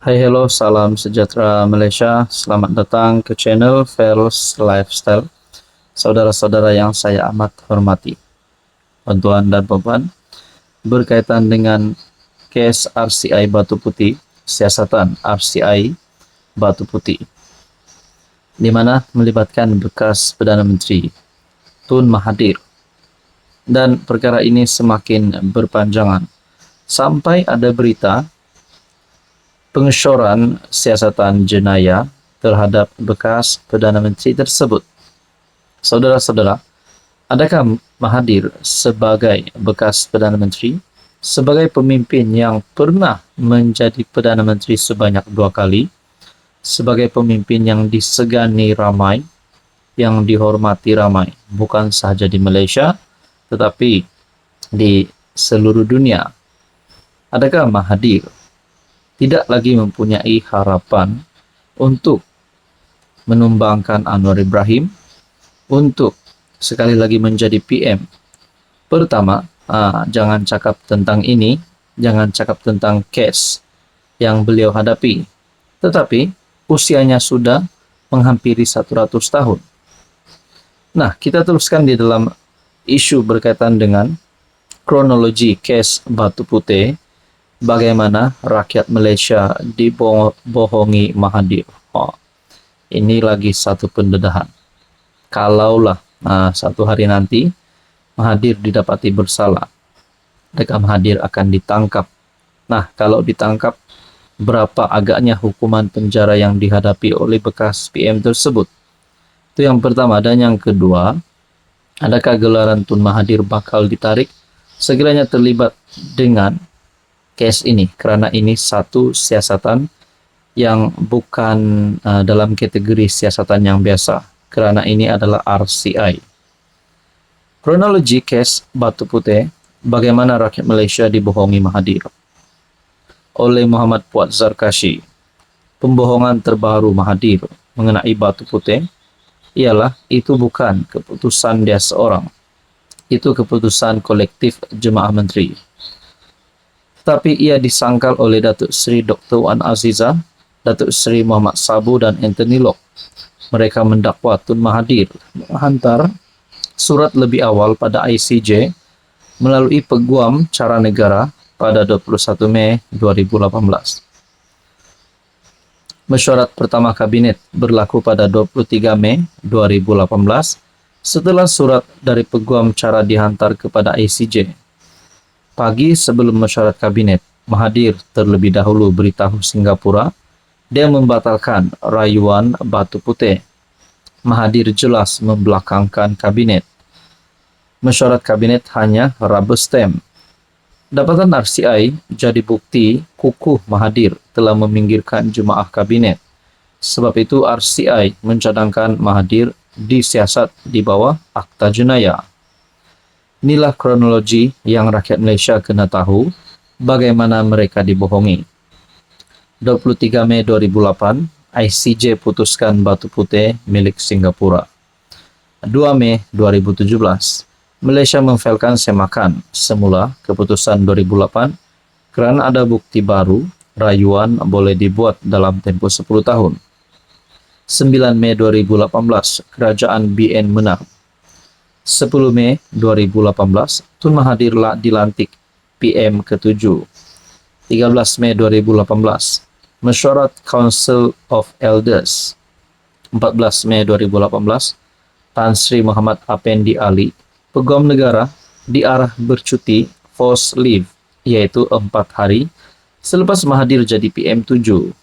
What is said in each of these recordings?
Hai hello, salam sejahtera Malaysia. Selamat datang ke channel Feros Lifestyle. Saudara-saudara yang saya amat hormati, tuan dan puan, berkaitan dengan kes RCI Batu Putih, siasatan RCI Batu Putih, di mana melibatkan bekas Perdana Menteri Tun Mahathir, dan perkara ini semakin berpanjangan sampai ada berita pengesoran siasatan jenayah terhadap bekas Perdana Menteri tersebut. Saudara-saudara, adakah Mahathir sebagai bekas Perdana Menteri, sebagai pemimpin yang pernah menjadi Perdana Menteri sebanyak 2 kali, sebagai pemimpin yang disegani ramai, yang dihormati ramai, bukan sahaja di Malaysia, tetapi di seluruh dunia, adakah Mahathir tidak lagi mempunyai harapan untuk menumbangkan Anwar Ibrahim, untuk sekali lagi menjadi PM? Pertama, jangan cakap tentang ini, jangan cakap tentang kes yang beliau hadapi, tetapi usianya sudah menghampiri 100 tahun. Nah, kita teruskan di dalam isu berkaitan dengan kronologi kes Batu Putih, bagaimana rakyat Malaysia dibohongi Mahathir. Ini lagi satu pendedahan. Kalaulah satu hari nanti Mahathir didapati bersalah, adakah Mahathir akan ditangkap? Nah, kalau ditangkap, berapa agaknya hukuman penjara yang dihadapi oleh bekas PM tersebut? Itu yang pertama. Dan yang kedua, adakah gelaran Tun Mahathir bakal ditarik sekiranya terlibat dengan kes ini, karena ini satu siasatan yang bukan dalam kategori siasatan yang biasa, kerana ini adalah RCI. Kronologi kes Batu Putih, bagaimana rakyat Malaysia dibohongi Mahathir oleh Muhammad Puat Zarkashi. Pembohongan terbaru Mahathir mengenai Batu Putih ialah itu bukan keputusan dia seorang, itu keputusan kolektif Jemaah Menteri. Tapi ia disangkal oleh Datuk Seri Dr. Wan Azizah, Datuk Seri Muhammad Sabu dan Anthony Locke. Mereka mendakwa Tun Mahathir menghantar surat lebih awal pada ICJ melalui Peguam Cara Negara pada 21 Mei 2018. Mesyuarat pertama Kabinet berlaku pada 23 Mei 2018 setelah surat dari Peguam Cara dihantar kepada ICJ. Pagi sebelum mesyuarat Kabinet, Mahathir terlebih dahulu beritahu Singapura dia membatalkan rayuan Batu Putih. Mahathir jelas membelakangkan Kabinet. Mesyuarat Kabinet hanya rubber stamp. Dapatan RCI jadi bukti kukuh Mahathir telah meminggirkan jemaah Kabinet. Sebab itu RCI mencadangkan Mahathir disiasat di bawah Akta Jenayah. Inilah kronologi yang rakyat Malaysia kena tahu bagaimana mereka dibohongi. 23 Mei 2008, ICJ putuskan Batu Putih milik Singapura. 2 Mei 2017, Malaysia memfailkan semakan semula keputusan 2008 kerana ada bukti baru rayuan boleh dibuat dalam tempoh 10 tahun. 9 Mei 2018, Kerajaan BN menang. 10 Mei 2018, Tun Mahathir dilantik PM ke-7. 13 Mei 2018, Mesyuarat Council of Elders. 14 Mei 2018, Tan Sri Muhammad Afendi Ali, Peguam Negara, diarah bercuti forced leave, iaitu 4 hari selepas Mahathir jadi PM7.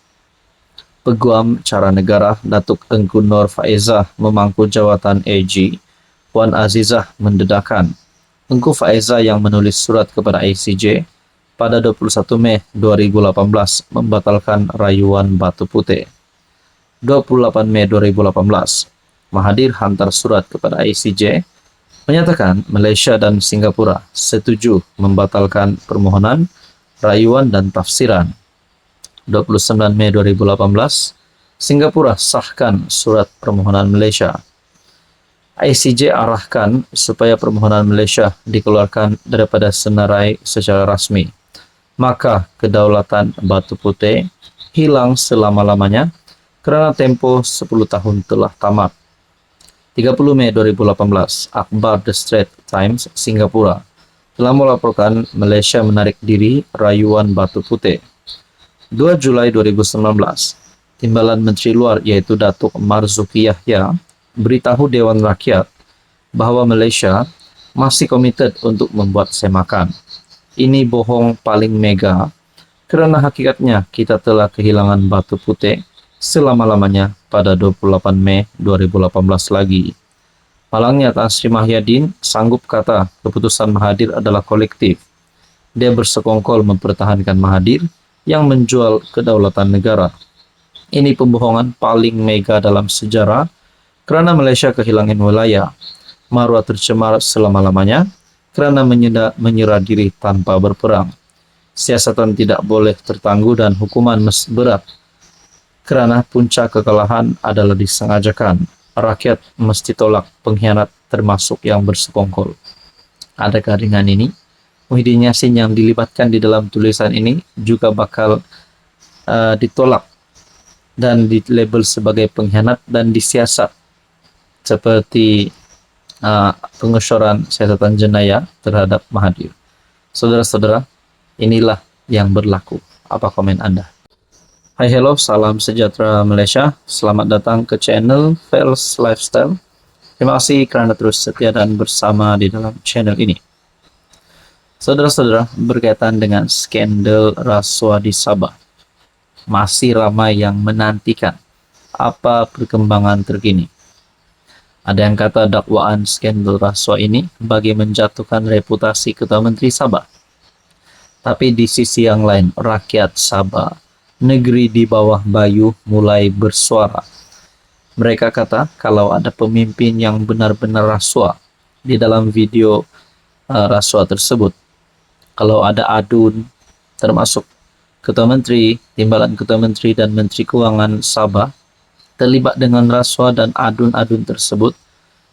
Peguam Cara Negara Datuk Engku Nur Faezah memangku jawatan AG. Wan Azizah mendedakan Engku Faezah yang menulis surat kepada ICJ pada 21 Mei 2018 membatalkan rayuan Batu Putih. 28 Mei 2018, Mahathir hantar surat kepada ICJ menyatakan Malaysia dan Singapura setuju membatalkan permohonan rayuan dan tafsiran. 29 Mei 2018, Singapura sahkan surat permohonan Malaysia. ICJ arahkan supaya permohonan Malaysia dikeluarkan daripada senarai secara rasmi. Maka kedaulatan Batu Putih hilang selama-lamanya karena tempo 10 tahun telah tamat. 30 Mei 2018, akhbar The Straits Times Singapura telah melaporkan Malaysia menarik diri rayuan Batu Putih. 2 Julai 2019, Timbalan Menteri Luar yaitu Datuk Marzuki Yahya beritahu Dewan Rakyat bahwa Malaysia masih komited untuk membuat semakan. Ini bohong paling mega karena hakikatnya kita telah kehilangan Batu Putih selama-lamanya pada 28 Mei 2018 lagi. Malangnya Tan Sri Mahyadin sanggup kata keputusan Mahathir adalah kolektif. Dia bersekongkol mempertahankan Mahathir yang menjual kedaulatan negara. Ini pembohongan paling mega dalam sejarah karena Malaysia kehilangan wilayah. Maruah tercemar selama-lamanya karena menyerah diri tanpa berperang. Siasatan tidak boleh tertangguh dan hukuman berat karena puncak kekalahan adalah disengajakan. Rakyat mesti tolak pengkhianat termasuk yang bersekongkol. Adakah dengan ini Muhyiddin Yassin yang dilibatkan di dalam tulisan ini juga bakal ditolak dan dilabel sebagai pengkhianat dan disiasat seperti pengesoran siasatan jenayah terhadap Mahathir? Saudara-saudara, inilah yang berlaku. Apa komen Anda? Hai, hello, salam sejahtera Malaysia. Selamat datang ke channel Fels Lifestyle. Terima kasih kerana terus setia dan bersama di dalam channel ini. Saudara-saudara, berkaitan dengan skandal rasuah di Sabah, masih ramai yang menantikan apa perkembangan terkini. Ada yang kata dakwaan skandal rasuah ini bagi menjatuhkan reputasi Ketua Menteri Sabah. Tapi di sisi yang lain, rakyat Sabah, negeri di bawah Bayu, mulai bersuara. Mereka kata kalau ada pemimpin yang benar-benar rasuah di dalam video rasuah tersebut, kalau ada adun termasuk Ketua Menteri, Timbalan Ketua Menteri dan Menteri Keuangan Sabah terlibat dengan rasuah dan adun-adun tersebut,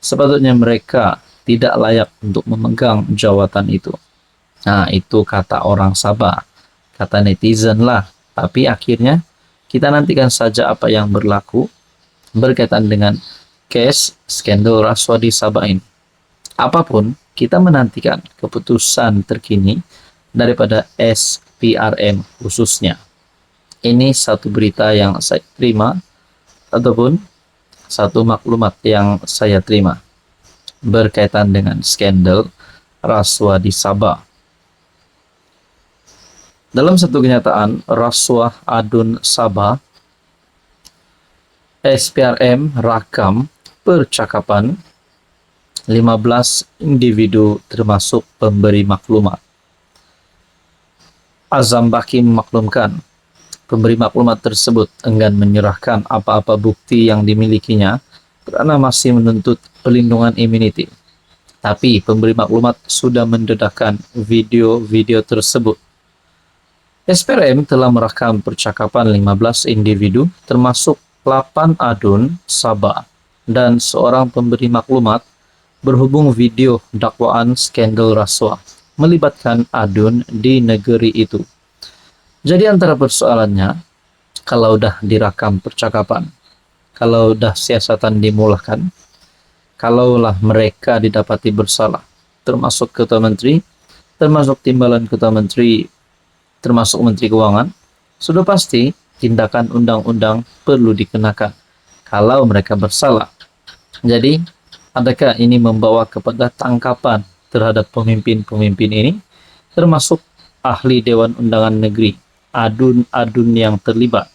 sepatutnya mereka tidak layak untuk memegang jawatan itu. Nah, itu kata orang Sabah, kata netizen lah. Tapi akhirnya kita nantikan saja apa yang berlaku berkaitan dengan case skandal rasuah di Sabah ini. Apapun, kita menantikan keputusan terkini daripada SPRM khususnya. Ini satu berita yang saya terima ataupun satu maklumat yang saya terima berkaitan dengan skandal rasuah di Sabah. Dalam satu kenyataan rasuah adun Sabah, SPRM rakam percakapan 15 individu termasuk pemberi maklumat. Azam Baki memaklumkan pemberi maklumat tersebut enggan menyerahkan apa-apa bukti yang dimilikinya karena masih menuntut pelindungan immunity. Tapi pemberi maklumat sudah mendedahkan video-video tersebut. SPRM telah merekam percakapan 15 individu termasuk 8 adun Sabah dan seorang pemberi maklumat berhubung video dakwaan skandal rasuah melibatkan adun di negeri itu. Jadi antara persoalannya, kalau dah direkam percakapan, kalau dah siasatan dimulakan, kalaulah mereka didapati bersalah, termasuk Ketua Menteri, termasuk Timbalan Ketua Menteri, termasuk Menteri Keuangan, sudah pasti tindakan undang-undang perlu dikenakan kalau mereka bersalah. Jadi, adakah ini membawa kepada tangkapan terhadap pemimpin-pemimpin ini, termasuk ahli Dewan Undangan Negeri, adun-adun yang terlibat?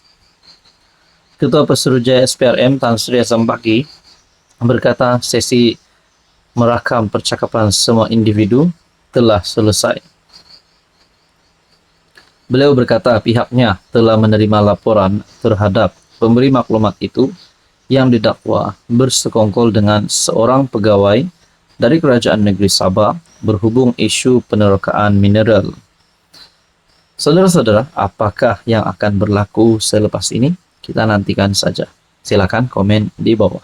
Ketua Pesuruhjaya SPRM Tan Sri Azam Baki berkata sesi merakam percakapan semua individu telah selesai. Beliau berkata pihaknya telah menerima laporan terhadap pemberi maklumat itu yang didakwa bersekongkol dengan seorang pegawai dari Kerajaan Negeri Sabah berhubung isu penerokaan mineral. Saudara-saudara, apakah yang akan berlaku selepas ini? Kita nantikan saja. Silakan komen di bawah.